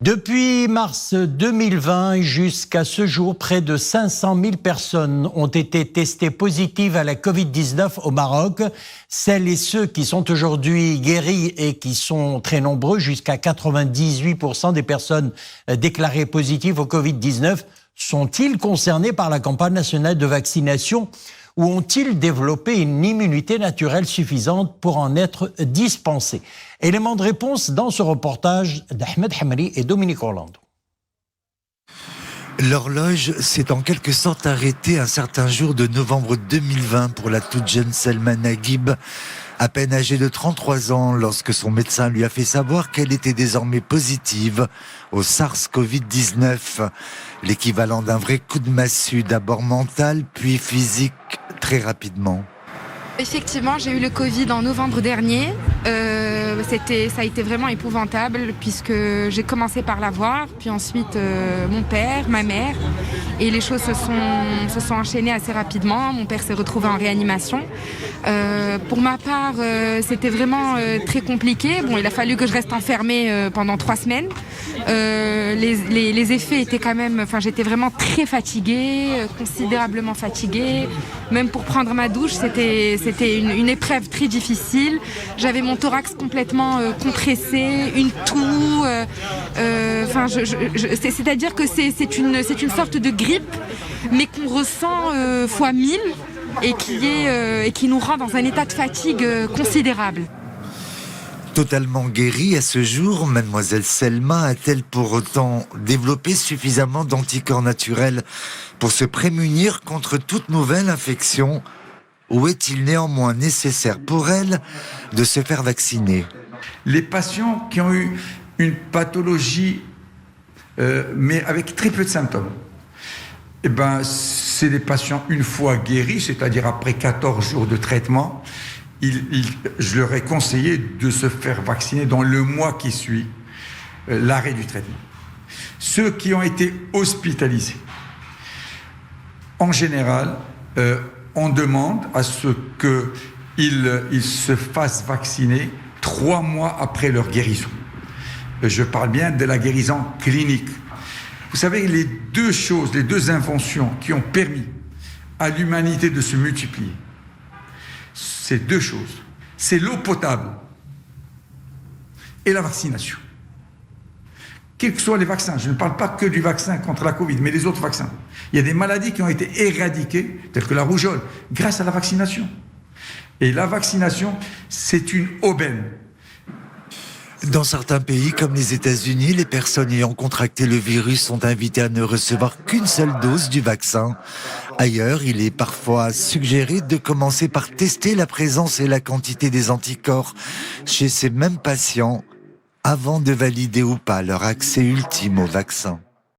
Depuis mars 2020 jusqu'à ce jour, près de 500 000 personnes ont été testées positives à la Covid-19 au Maroc. Celles et ceux qui sont aujourd'hui guéris et qui sont très nombreux, jusqu'à 98% des personnes déclarées positives au Covid-19, sont-ils concernés par la campagne nationale de vaccination ou ont-ils développé une immunité naturelle suffisante pour en être dispensés? Élément de réponse dans ce reportage d'Ahmed Hamri et Dominique Orlando. L'horloge s'est en quelque sorte arrêtée un certain jour de novembre 2020 pour la toute jeune Selma Naguib, à peine âgée de 33 ans, lorsque son médecin lui a fait savoir qu'elle était désormais positive au SARS-CoV-19, l'équivalent d'un vrai coup de massue, d'abord mental puis physique, très rapidement. Effectivement, j'ai eu le Covid en novembre dernier. Ça a été vraiment épouvantable puisque j'ai commencé par l'avoir, puis ensuite mon père, ma mère, et les choses se sont enchaînées assez rapidement. Mon père s'est retrouvé en réanimation. Pour ma part, c'était vraiment très compliqué. Bon, il a fallu que je reste enfermée pendant 3 semaines. Les effets étaient quand même... j'étais vraiment très fatiguée, considérablement fatiguée. Même pour prendre ma douche, c'était une épreuve très difficile. J'avais mon thorax complètement compressé, une toux. C'est-à-dire que c'est une sorte de grippe, mais qu'on ressent fois 1000 et qui nous rend dans un état de fatigue considérable. Totalement guérie à ce jour, mademoiselle Selma a-t-elle pour autant développé suffisamment d'anticorps naturels pour se prémunir contre toute nouvelle infection? Ou est-il néanmoins nécessaire pour elle de se faire vacciner? Les patients qui ont eu une pathologie, mais avec très peu de symptômes, c'est des patients une fois guéris, c'est-à-dire après 14 jours de traitement, je leur ai conseillé de se faire vacciner dans le mois qui suit l'arrêt du traitement. Ceux qui ont été hospitalisés, en général, on demande à ce qu'ils se fassent vacciner 3 mois après leur guérison. Je parle bien de la guérison clinique. Vous savez, les deux inventions qui ont permis à l'humanité de se multiplier, c'est 2 choses. C'est l'eau potable et la vaccination. Quels que soient les vaccins, je ne parle pas que du vaccin contre la Covid, mais les autres vaccins. Il y a des maladies qui ont été éradiquées, telles que la rougeole, grâce à la vaccination. Et la vaccination, c'est une aubaine. Dans certains pays, comme les États-Unis, les personnes ayant contracté le virus sont invitées à ne recevoir qu'une seule dose du vaccin. Ailleurs, il est parfois suggéré de commencer par tester la présence et la quantité des anticorps chez ces mêmes patients avant de valider ou pas leur accès ultime au vaccin.